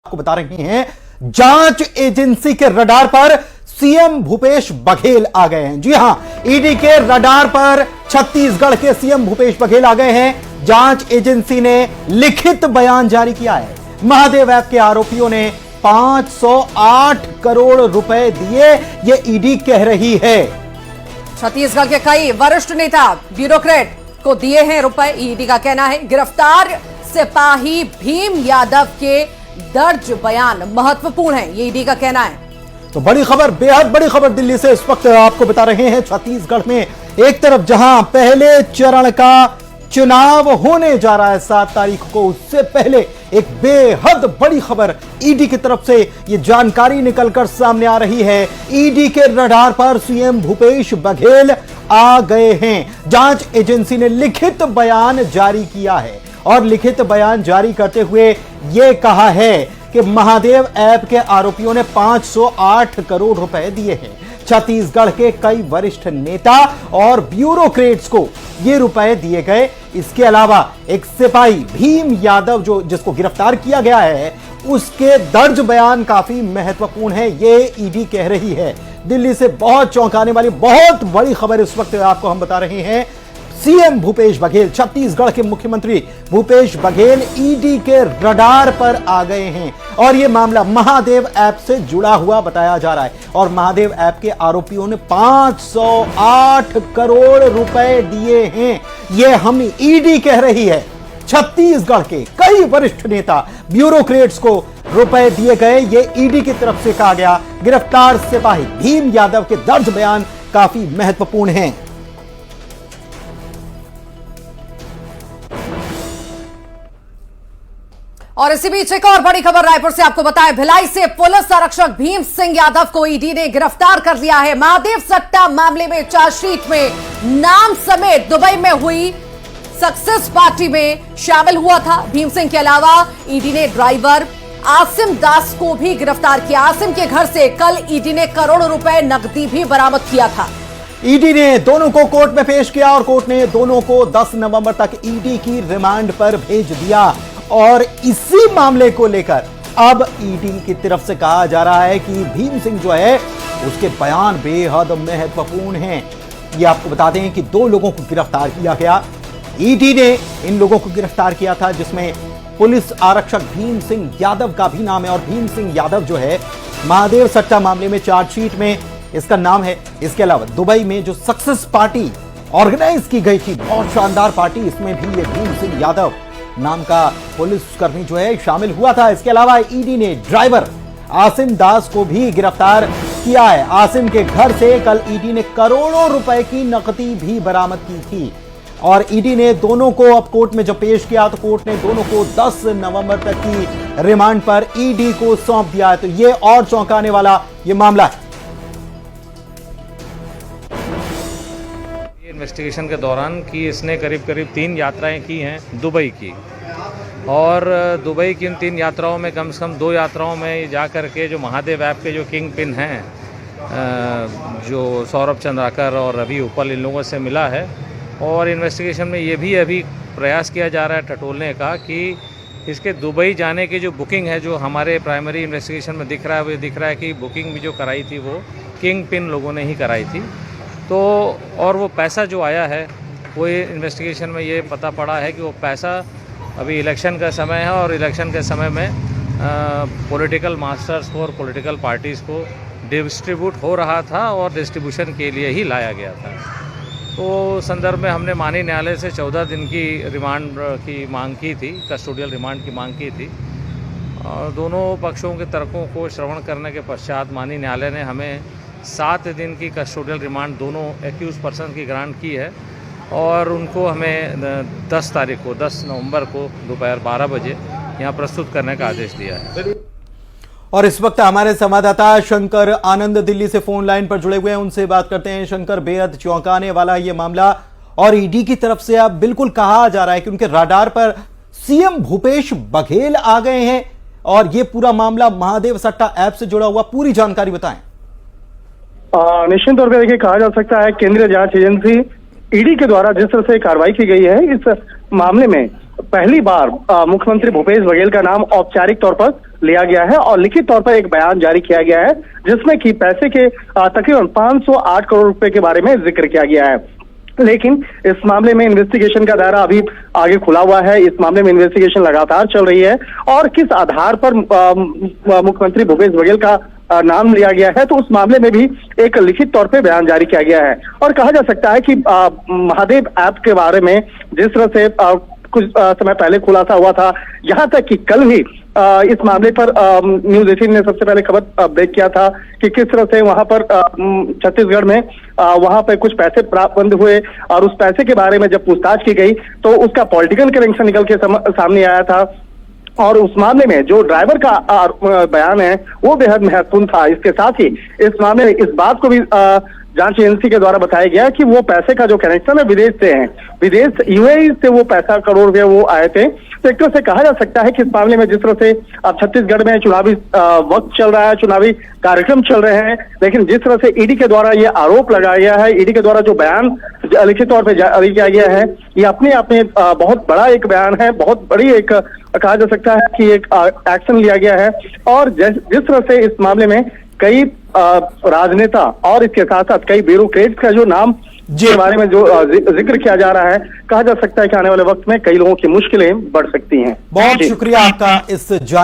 आपको बता रहे हैं, जांच एजेंसी के रडार पर सीएम भूपेश बघेल आ गए हैं। जी हां, ईडी के रडार पर छत्तीसगढ़ के सीएम भूपेश बघेल आ गए हैं। जांच एजेंसी ने लिखित बयान जारी किया है। महादेव ऐप के आरोपियों ने 508 करोड़ रुपए दिए, ये ईडी कह रही है। छत्तीसगढ़ के कई वरिष्ठ नेता ब्यूरोक्रेट को दिए हैं रुपए, ईडी का कहना है। गिरफ्तार सिपाही भीम यादव के दर्ज बयान महत्वपूर्ण है, ये ईडी का कहना है। तो बड़ी खबर, बेहद बड़ी खबर दिल्ली से इस वक्त आपको बता रहे हैं। छत्तीसगढ़ में एक तरफ जहां पहले चरण का चुनाव होने जा रहा है 7 तारीख को, उससे पहले एक बेहद बड़ी खबर ईडी की तरफ से ये जानकारी निकलकर सामने आ रही है। ईडी के रडार पर सीएम भूपेश बघेल आ गए हैं। जांच एजेंसी ने लिखित बयान जारी किया है और लिखित बयान जारी करते हुए यह कहा है कि महादेव ऐप के आरोपियों ने 508 करोड़ रुपए दिए हैं। छत्तीसगढ़ के कई वरिष्ठ नेता और ब्यूरोक्रेट्स को ये रुपए दिए गए। इसके अलावा एक सिपाही भीम यादव जिसको गिरफ्तार किया गया है, उसके दर्ज बयान काफी महत्वपूर्ण है, ये ईडी कह रही है। दिल्ली से बहुत चौंकाने वाली बहुत बड़ी खबर इस वक्त आपको हम बता रहे हैं। सीएम भूपेश बघेल, छत्तीसगढ़ के मुख्यमंत्री भूपेश बघेल ईडी के रडार पर आ गए हैं और यह मामला महादेव ऐप से जुड़ा हुआ बताया जा रहा है। और महादेव ऐप के आरोपियों ने 508 करोड़ रुपए दिए हैं, यह हम ईडी कह रही है। छत्तीसगढ़ के कई वरिष्ठ नेता ब्यूरोक्रेट्स को रुपए दिए गए, ये ईडी की तरफ से कहा गया। गिरफ्तार सिपाही भीम यादव के दर्ज बयान काफी महत्वपूर्ण हैं। और इसी बीच एक और बड़ी खबर रायपुर से आपको बताएं, भिलाई से पुलिस आरक्षक भीम सिंह यादव को ईडी ने गिरफ्तार कर लिया है। महादेव सट्टा मामले में चार्जशीट में नाम समेत दुबई में हुई सक्सेस पार्टी में शामिल हुआ था। भीम सिंह के अलावा ईडी ने ड्राइवर आसिम दास को भी गिरफ्तार किया। आसिम के घर से कल ईडी ने करोड़ों रुपए नकदी भी बरामद किया था। ईडी ने दोनों को कोर्ट में पेश किया और कोर्ट ने दोनों को 10 नवंबर तक ईडी की रिमांड पर भेज दिया। और इसी मामले को लेकर अब ईडी की तरफ से कहा जा रहा है कि भीम सिंह जो है उसके बयान बेहद महत्वपूर्ण हैं। ये आपको बता दें कि 2 लोगों को गिरफ्तार किया गया। ईडी ने इन लोगों को गिरफ्तार किया था, जिसमें पुलिस आरक्षक भीम सिंह यादव का भी नाम है। और भीम सिंह यादव जो है महादेव सट्टा मामले में चार्जशीट में इसका नाम है। इसके अलावा दुबई में जो सक्सेस पार्टी ऑर्गेनाइज की गई थी, बहुत शानदार पार्टी, इसमें भी ये भीम सिंह यादव नाम का पुलिसकर्मी जो है शामिल हुआ था। इसके अलावा ईडी ने ड्राइवर आसिम दास को भी गिरफ्तार किया है। आसिम के घर से कल ईडी ने करोड़ों रुपए की नकदी भी बरामद की थी। और ईडी ने दोनों को अब कोर्ट में जब पेश किया तो कोर्ट ने दोनों को 10 नवंबर तक की रिमांड पर ईडी को सौंप दिया है। तो यह और चौंकाने वाला ये मामला है। इन्वेस्टिगेशन के दौरान कि इसने करीब 3 यात्राएं की हैं दुबई की, और दुबई की इन 3 यात्राओं में कम से कम 2 यात्राओं में जा कर के जो महादेव ऐप के जो किंग पिन हैं, जो सौरभ चंद्राकर और रवि उपल, इन लोगों से मिला है। और इन्वेस्टिगेशन में ये भी अभी प्रयास किया जा रहा है टटोलने का कि इसके दुबई जाने की जो बुकिंग है, जो हमारे प्राइमरी इन्वेस्टिगेशन में दिख रहा है, वो दिख रहा है कि बुकिंग भी जो कराई थी वो किंग पिन लोगों ने ही कराई थी। तो और वो पैसा जो आया है, वो इन्वेस्टिगेशन में ये पता पड़ा है कि वो पैसा अभी इलेक्शन का समय है और इलेक्शन के समय में पॉलिटिकल मास्टर्स को और पॉलिटिकल पार्टीज़ को डिस्ट्रीब्यूट हो रहा था और डिस्ट्रीब्यूशन के लिए ही लाया गया था। तो संदर्भ में हमने माननीय न्यायालय से 14 दिन की रिमांड की मांग की थी, कस्टोडियल रिमांड की मांग की थी। और दोनों पक्षों के तर्कों को श्रवण करने के पश्चात माननीय न्यायालय ने हमें 7 दिन की कस्टोडियल रिमांड दोनों एक्यूज पर्सन की ग्रांट की है। और उनको हमें 10 तारीख को 10 नवंबर को दोपहर 12 बजे यहाँ प्रस्तुत करने का आदेश दिया है। और इस वक्त हमारे संवाददाता शंकर आनंद दिल्ली से फोन लाइन पर जुड़े हुए हैं, उनसे बात करते हैं। शंकर, बेहद चौंकाने वाला ये मामला और ईडी की तरफ से अब बिल्कुल कहा जा रहा है कि उनके रडार पर सीएम भूपेश बघेल आ गए हैं और ये पूरा मामला महादेव सट्टा ऐप से जुड़ा हुआ, पूरी जानकारी बताएं। निश्चित तौर पर देखिए, कहा जा सकता है केंद्रीय जांच एजेंसी ईडी के द्वारा जिस तरह से कार्रवाई की गई है इस मामले में पहली बार मुख्यमंत्री भूपेश बघेल का नाम औपचारिक तौर पर लिया गया है और लिखित तौर पर एक बयान जारी किया गया है, जिसमें कि पैसे के तकरीबन 508 करोड़ रुपए के बारे में जिक्र किया गया है। लेकिन इस मामले में इन्वेस्टिगेशन का दायरा अभी आगे खुला हुआ है। इस मामले में इन्वेस्टिगेशन लगातार चल रही है और किस आधार पर मुख्यमंत्री भूपेश बघेल का नाम लिया गया है, तो उस मामले में भी एक लिखित तौर पे बयान जारी किया गया है। और कहा जा सकता है कि महादेव ऐप के बारे में जिस तरह से कुछ समय पहले खुलासा हुआ था, यहाँ तक कि कल ही इस मामले पर न्यूज 18 ने सबसे पहले खबर ब्रेक किया था कि किस तरह से वहां पर छत्तीसगढ़ में वहां पर कुछ पैसे प्राप्त हुए और उस पैसे के बारे में जब पूछताछ की गई तो उसका पॉलिटिकल कनेक्शन निकल के सामने आया था। और उस मामले में जो ड्राइवर का बयान है वो बेहद महत्वपूर्ण था। इसके साथ ही इस मामले में इस बात को भी जांच एजेंसी के द्वारा बताया गया कि वो पैसे का जो कनेक्शन है विदेश से है, विदेश यूएई से वो पैसा करोड़ रुपए वो आए थे। तो एक तरह से कहा जा सकता है कि इस मामले में जिस तरह से अब छत्तीसगढ़ में चुनावी वक्त चल रहा है, चुनावी कार्यक्रम चल रहे हैं, लेकिन जिस तरह से ईडी के द्वारा ये आरोप लगाया गया है, ईडी के द्वारा जो बयान लिखित तौर पर जारी किया गया है, ये अपने आप में बहुत बड़ा एक बयान है, बहुत बड़ी एक कहा जा सकता है कि एक एक्शन लिया गया है। और जिस तरह से इस मामले में कई राजनेता और इसके साथ साथ कई ब्यूरोक्रेट्स का जो नाम के बारे में जो जिक्र किया जा रहा है, कहा जा सकता है कि आने वाले वक्त में कई लोगों की मुश्किलें बढ़ सकती हैं। बहुत शुक्रिया आपका इस